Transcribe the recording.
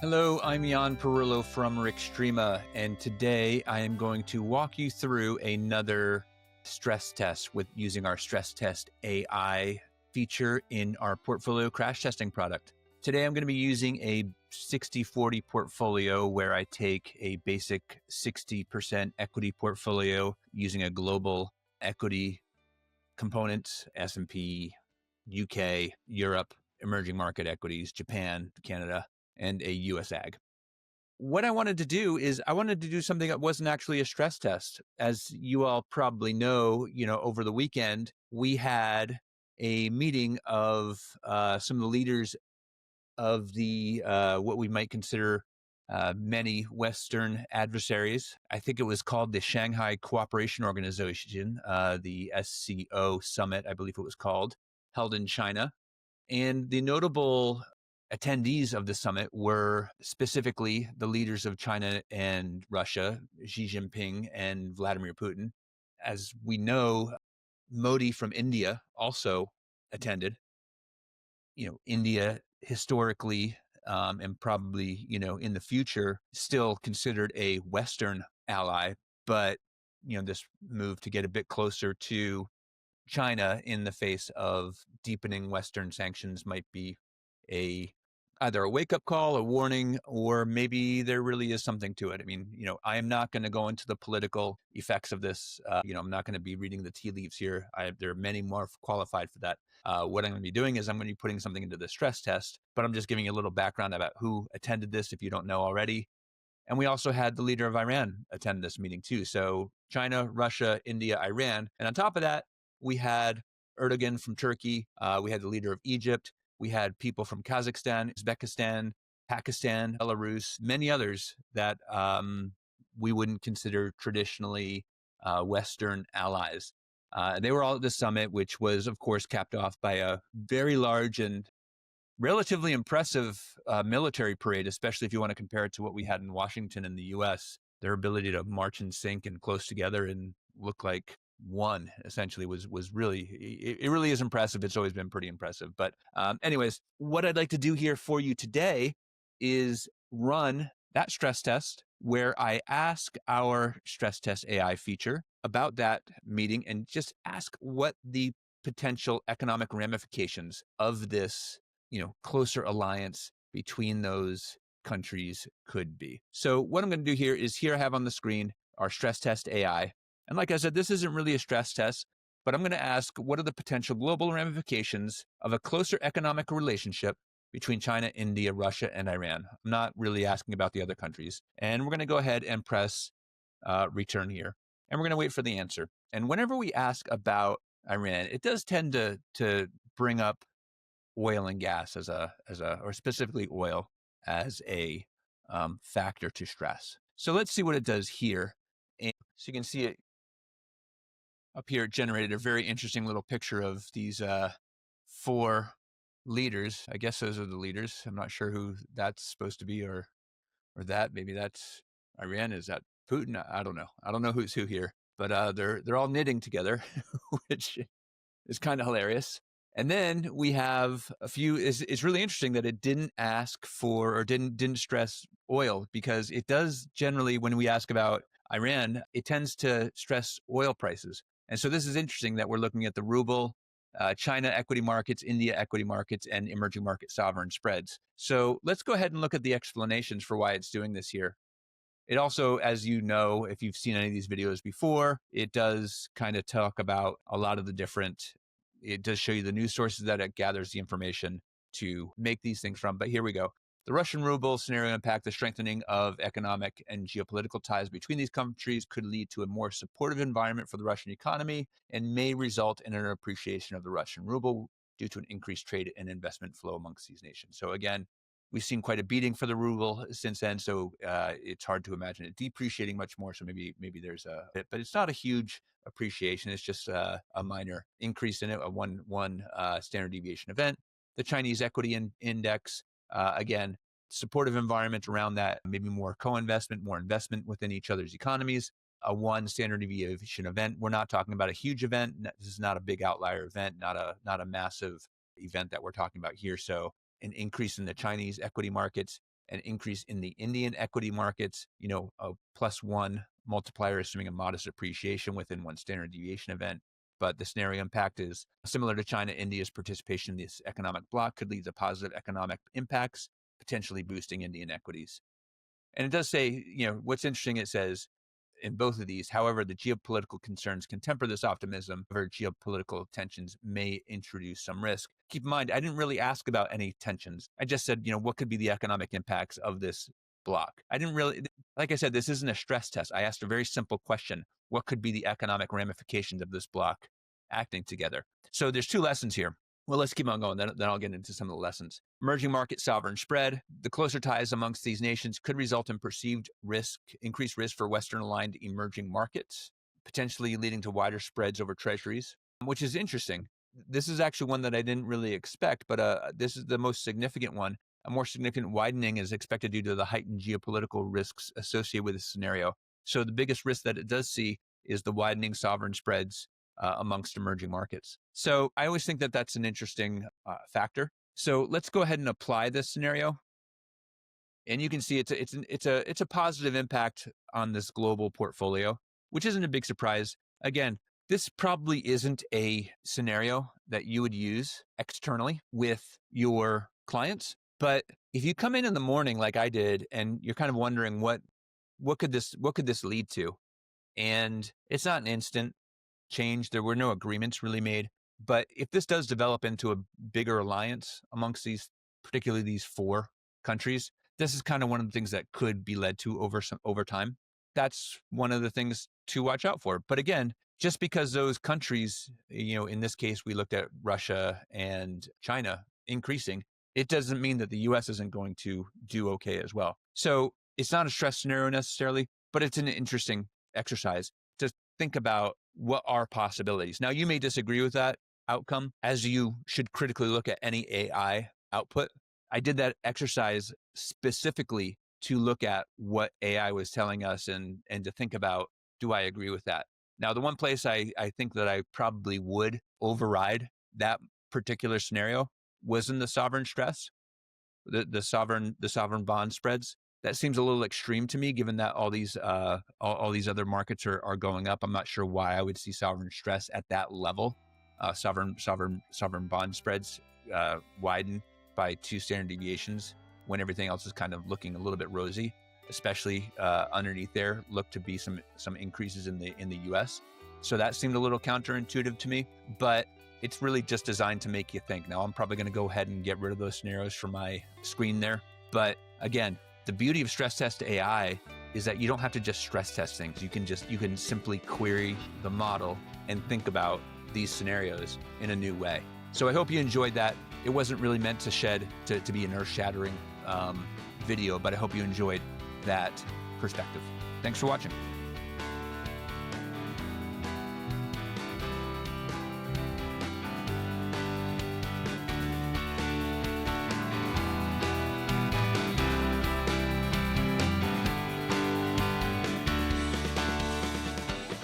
Hello, I'm Yon Perullo from RiXtrema, and today I am going to walk you through another stress test with using our StressTestAI feature in our portfolio crash testing product. Today I'm going to be using a 60-40 portfolio where I take a basic 60% equity portfolio using a global equity component, S&P, UK, Europe, emerging market equities, Japan, Canada, and a US ag. What I wanted to do is I wanted to do something that wasn't actually a stress test. As you all probably know, over the weekend, we had a meeting of some of the leaders of the what we might consider many Western adversaries. I think it was called the Shanghai Cooperation Organization, the SCO Summit, I believe it was called, held in China. And the notable attendees of the summit were specifically the leaders of China and Russia, Xi Jinping and Vladimir Putin. As we know, Modi from India also attended. India historically and probably, in the future, still considered a Western ally, but, this move to get a bit closer to China in the face of deepening Western sanctions might be either a wake-up call, a warning, or maybe there really is something to it. I mean, I am not going to go into the political effects of this. I'm not going to be reading the tea leaves here. There are many more qualified for that. What I'm going to be doing is I'm going to be putting something into the stress test, but I'm just giving you a little background about who attended this if you don't know already. And we also had the leader of Iran attend this meeting too. So China, Russia, India, Iran. And on top of that, we had Erdogan from Turkey. We had the leader of Egypt. We had people from Kazakhstan, Uzbekistan, Pakistan, Belarus, many others that we wouldn't consider traditionally Western allies. They were all at the summit, which was, of course, capped off by a very large and relatively impressive military parade, especially if you want to compare it to what we had in Washington in the U.S. Their ability to march in sync and close together and look like one essentially was really, it really is impressive. It's always been pretty impressive. But anyways, what I'd like to do here for you today is run that stress test where I ask our StressTestAI feature about that meeting and just ask what the potential economic ramifications of this closer alliance between those countries could be. So what I'm going to do here I have on the screen our StressTestAI. And like I said, this isn't really a stress test, but I'm going to ask what are the potential global ramifications of a closer economic relationship between China, India, Russia, and Iran. I'm not really asking about the other countries. And we're going to go ahead and press return here. And we're going to wait for the answer. And whenever we ask about Iran, it does tend to bring up oil and gas or specifically oil as a factor to stress. So let's see what it does here. And so you can see it up here. It generated a very interesting little picture of these four leaders. I guess those are the leaders. I'm not sure who that's supposed to be or that. Maybe that's Iran. Is that Putin? I don't know. I don't know who's who here. But they're all knitting together, which is kind of hilarious. And then we have a few. It's really interesting that it didn't ask for or didn't stress oil, because it does generally, when we ask about Iran, it tends to stress oil prices. And so this is interesting that we're looking at the ruble, China equity markets, India equity markets, and emerging market sovereign spreads. So let's go ahead and look at the explanations for why it's doing this here. It also, as you know, if you've seen any of these videos before, it does kind of talk about a lot of the different, it does show you the news sources that it gathers the information to make these things from. But here we go. The Russian ruble scenario impact, the strengthening of economic and geopolitical ties between these countries could lead to a more supportive environment for the Russian economy and may result in an appreciation of the Russian ruble due to an increased trade and investment flow amongst these nations. So again, we've seen quite a beating for the ruble since then, so it's hard to imagine it depreciating much more. So maybe there's a bit, but it's not a huge appreciation. It's just a minor increase in it, a one standard deviation event. The Chinese equity index, again, supportive environment around that, maybe more co-investment, more investment within each other's economies. A one standard deviation event. We're not talking about a huge event. This is not a big outlier event, not a massive event that we're talking about here. So an increase in the Chinese equity markets. an increase in the Indian equity markets, a +1 multiplier, assuming a modest appreciation within one standard deviation event. But the scenario impact is similar to China. India's participation in this economic bloc could lead to positive economic impacts, potentially boosting Indian equities. And it does say, what's interesting, it says in both of these, however, the geopolitical concerns can temper this optimism. However, geopolitical tensions may introduce some risk. Keep in mind, I didn't really ask about any tensions. I just said, what could be the economic impacts of this block? I didn't really, like I said, this isn't a stress test. I asked a very simple question. What could be the economic ramifications of this block acting together? So there's 2 lessons here. Well, let's keep on going. Then I'll get into some of the lessons. Emerging market sovereign spread. The closer ties amongst these nations could result in perceived risk, increased risk for Western-aligned emerging markets, potentially leading to wider spreads over treasuries, which is interesting. This is actually one that I didn't really expect, but this is the most significant one. A more significant widening is expected due to the heightened geopolitical risks associated with this scenario. So the biggest risk that it does see is the widening sovereign spreads amongst emerging markets. So I always think that that's an interesting factor. So let's go ahead and apply this scenario. And you can see it's a positive impact on this global portfolio, which isn't a big surprise. Again, this probably isn't a scenario that you would use externally with your clients. But if you come in the morning like I did, and you're kind of wondering what could this lead to, and it's not an instant change. There were no agreements really made. But if this does develop into a bigger alliance amongst particularly these 4 countries, this is kind of one of the things that could be led to over time. That's one of the things to watch out for. But again, just because those countries, in this case, we looked at Russia and China increasing, it doesn't mean that the US isn't going to do okay as well. So it's not a stress scenario necessarily, but it's an interesting exercise to think about what are possibilities. Now, you may disagree with that outcome, as you should critically look at any AI output. I did that exercise specifically to look at what AI was telling us and to think about, do I agree with that? Now, the one place I think that I probably would override that particular scenario was in the sovereign stress, the sovereign bond spreads. That seems a little extreme to me, given that all these other markets are going up. I'm not sure why I would see sovereign stress at that level. Sovereign bond spreads widen by 2 standard deviations when everything else is kind of looking a little bit rosy. Especially underneath there, look to be some increases in the U.S. So that seemed a little counterintuitive to me, but it's really just designed to make you think. Now, I'm probably going to go ahead and get rid of those scenarios from my screen there. But again, the beauty of StressTestAI is that you don't have to just stress test things. You can simply query the model and think about these scenarios in a new way. So I hope you enjoyed that. It wasn't really meant to be an earth-shattering video, but I hope you enjoyed that perspective. Thanks for watching.